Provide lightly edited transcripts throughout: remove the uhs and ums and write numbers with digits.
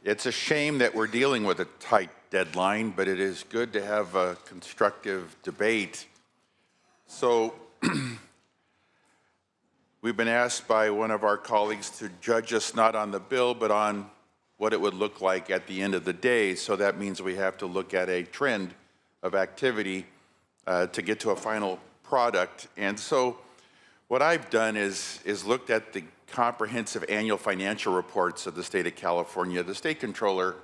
It's a shame that we're dealing with a tight deadline, but it is good to have a constructive debate. So we've been asked by one of our colleagues to judge us not on the bill, but on what it would look like at the end of the day. So that means we have to look at a trend of activity to get to a final product. And so what I've done is looked at the comprehensive annual financial reports of the state of California. The state controller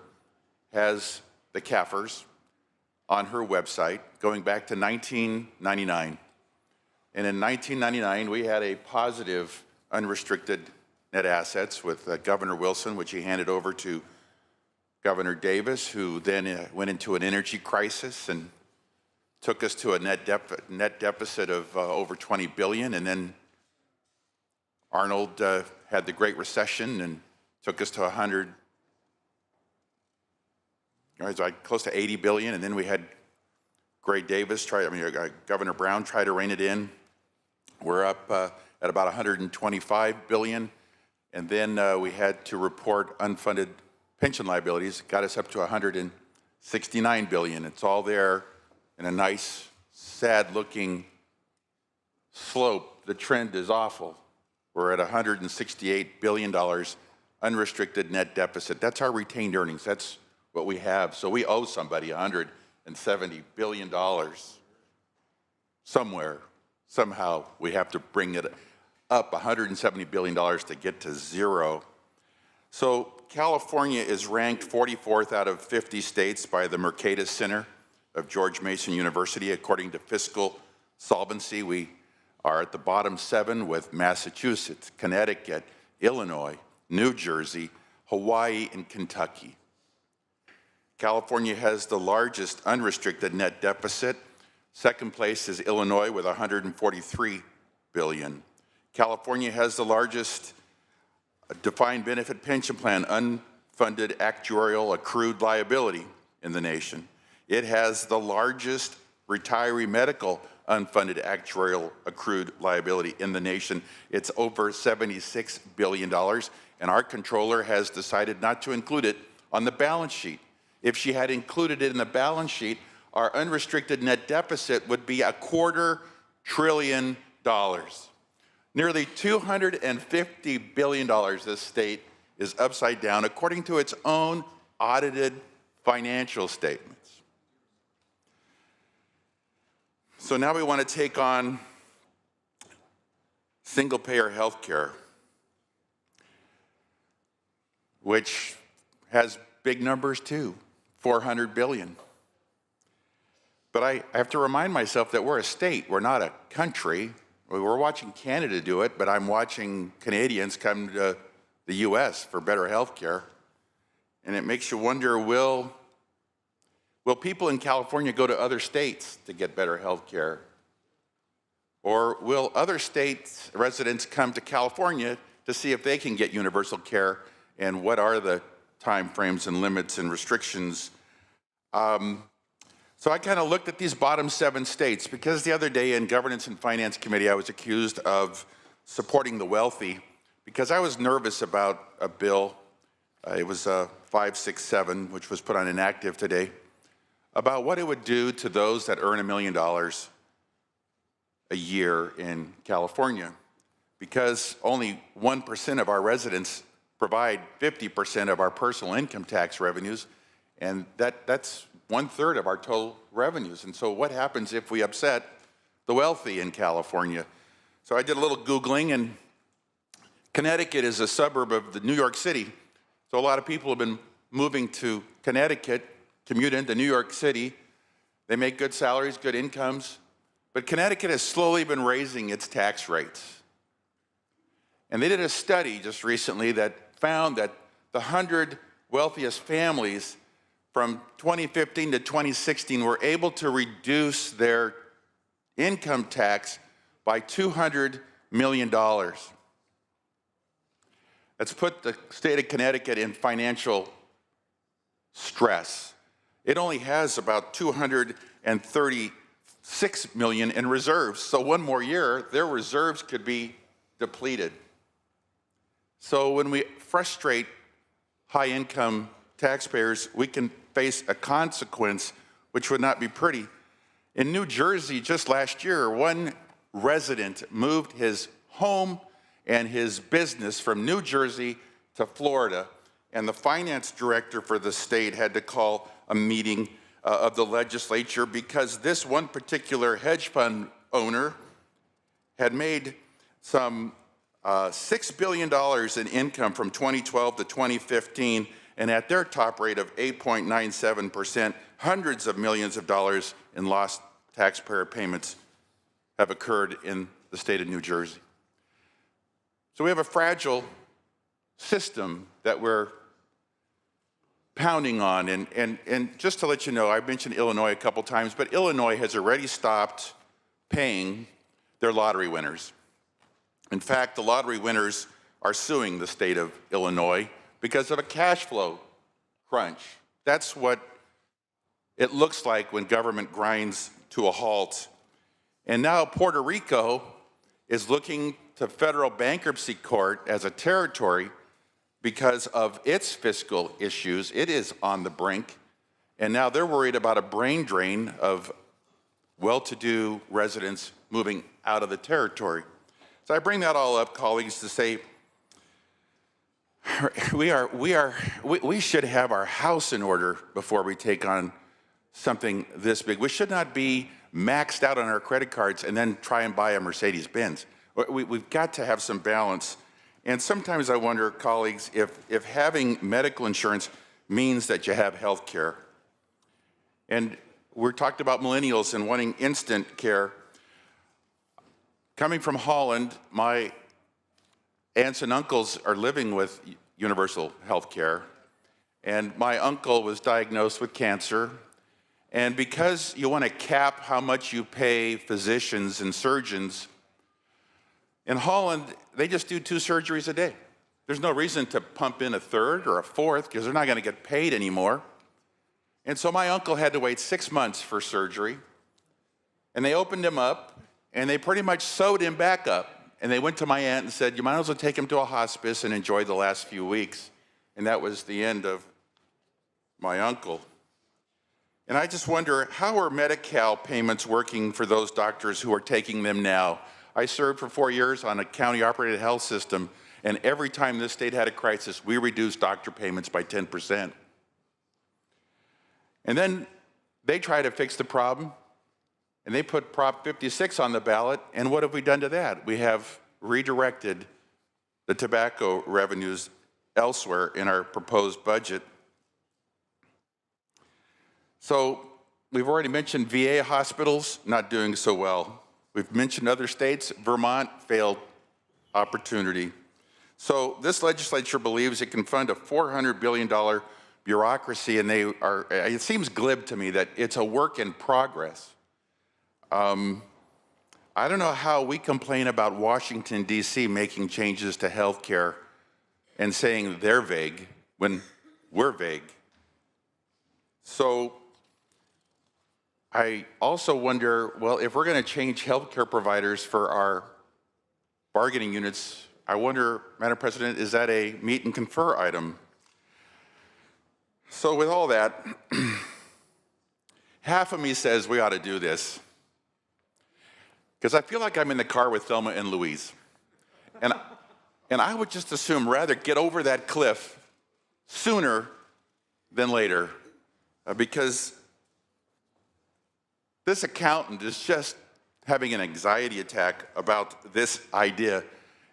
has the CAFRs on her website going back to 1999. And in 1999, we had a positive unrestricted net assets with Governor Wilson, which he handed over to Governor Davis, who then went into an energy crisis and took us to a net deficit of over $20 billion. And then Arnold had the Great Recession and took us to close to $80 billion. And then we had Governor Brown try to rein it in. We're up at about $125 billion. And then we had to report unfunded pension liabilities. It got us up to $169 billion. It's all there in a nice, sad-looking slope. The trend is awful. We're at $168 billion unrestricted net deficit. That's our retained earnings. That's what we have. So we owe somebody $170 billion. Somewhere, somehow, we have to bring it up $170 billion to get to zero. So California is ranked 44th out of 50 states by the Mercatus Center of George Mason University. According to fiscal solvency, we are at the bottom 7 with Massachusetts, Connecticut, Illinois, New Jersey, Hawaii, and Kentucky. California has the largest unrestricted net deficit. Second place is Illinois with $143 billion. California has the largest defined benefit pension plan unfunded actuarial accrued liability in the nation. It has the largest retiree medical unfunded actuarial accrued liability in the nation. It's over $76 billion, and our controller has decided not to include it on the balance sheet. If she had included it in the balance sheet, our unrestricted net deficit would be $250 billion. Nearly $250 billion this state is upside down, according to its own audited financial statements. So now we want to take on single-payer health care, which has big numbers too, $400 billion. But I have to remind myself that we're a state, we're not a country. We're watching Canada do it, but I'm watching Canadians come to the US for better health care. And it makes you wonder, will people in California go to other states to get better health care? Or will other states' residents come to California to see if they can get universal care? And what are the time frames and limits and restrictions? So I kind of looked at these bottom 7 states because the other day in Governance and Finance Committee, I was accused of supporting the wealthy because I was nervous about a bill. It was 567, which was put on inactive today, about what it would do to those that earn $1 million a year in California, because only 1% of our residents provide 50% of our personal income tax revenues, and that's 1/3 of our total revenues. And so what happens if we upset the wealthy in California? So I did a little Googling, and Connecticut is a suburb of the New York City. So a lot of people have been moving to Connecticut, commute into New York City. They make good salaries, good incomes. But Connecticut has slowly been raising its tax rates. And they did a study just recently that found that the 100 wealthiest families from 2015 to 2016 were able to reduce their income tax by $200 million. That's put the state of Connecticut in financial stress. It only has about $236 million in reserves. So one more year, their reserves could be depleted. So when we frustrate high-income taxpayers, we can face a consequence which would not be pretty. In New Jersey, just last year, one resident moved his home and his business from New Jersey to Florida, and the finance director for the state had to call a meeting of the legislature because this one particular hedge fund owner had made some $6 billion in income from 2012 to 2015, and at their top rate of 8.97%, hundreds of millions of dollars in lost taxpayer payments have occurred in the state of New Jersey. So we have a fragile system that we're pounding on. And just to let you know, I've mentioned Illinois a couple times, but Illinois has already stopped paying their lottery winners. In fact, the lottery winners are suing the state of Illinois because of a cash flow crunch. That's what it looks like when government grinds to a halt. And now Puerto Rico is looking to federal bankruptcy court as a territory because of its fiscal issues. It is on the brink. And now they're worried about a brain drain of well-to-do residents moving out of the territory. So I bring that all up, colleagues, to say we should have our house in order before we take on something this big. We should not be maxed out on our credit cards and then try and buy a Mercedes-Benz. We've got to have some balance. And sometimes I wonder, colleagues, if having medical insurance means that you have health care. And we're talked about millennials and wanting instant care. Coming from Holland, my aunts and uncles are living with universal health care. And my uncle was diagnosed with cancer. And because you want to cap how much you pay physicians and surgeons, in Holland, they just do 2 surgeries a day. There's no reason to pump in a third or a fourth because they're not going to get paid anymore. And so my uncle had to wait 6 months for surgery. And they opened him up, and they pretty much sewed him back up. And they went to my aunt and said, you might as well take him to a hospice and enjoy the last few weeks. And that was the end of my uncle. And I just wonder, how are Medi-Cal payments working for those doctors who are taking them now? I served for 4 years on a county-operated health system, and every time this state had a crisis, we reduced doctor payments by 10%. And then they try to fix the problem, and they put Prop 56 on the ballot, and what have we done to that? We have redirected the tobacco revenues elsewhere in our proposed budget. So we've already mentioned VA hospitals not doing so well. We've mentioned other states. Vermont failed opportunity. So this legislature believes it can fund a $400 billion bureaucracy, and it seems glib to me that it's a work in progress. I don't know how we complain about Washington, D.C. making changes to health care and saying they're vague when we're vague. So I also wonder, well, if we're going to change healthcare providers for our bargaining units, I wonder, Madam President, is that a meet and confer item? So with all that, half of me says we ought to do this, because I feel like I'm in the car with Thelma and Louise. And I would just assume rather get over that cliff sooner than later, because this accountant is just having an anxiety attack about this idea.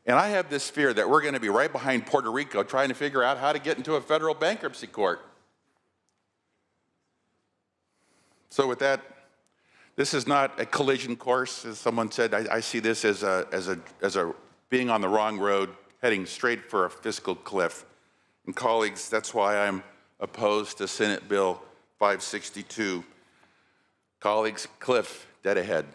And I have this fear that we're going to be right behind Puerto Rico trying to figure out how to get into a federal bankruptcy court. So with that, this is not a collision course, as someone said. I see this as a being on the wrong road, heading straight for a fiscal cliff. And colleagues, that's why I'm opposed to Senate Bill 562. Colleagues, cliff dead ahead.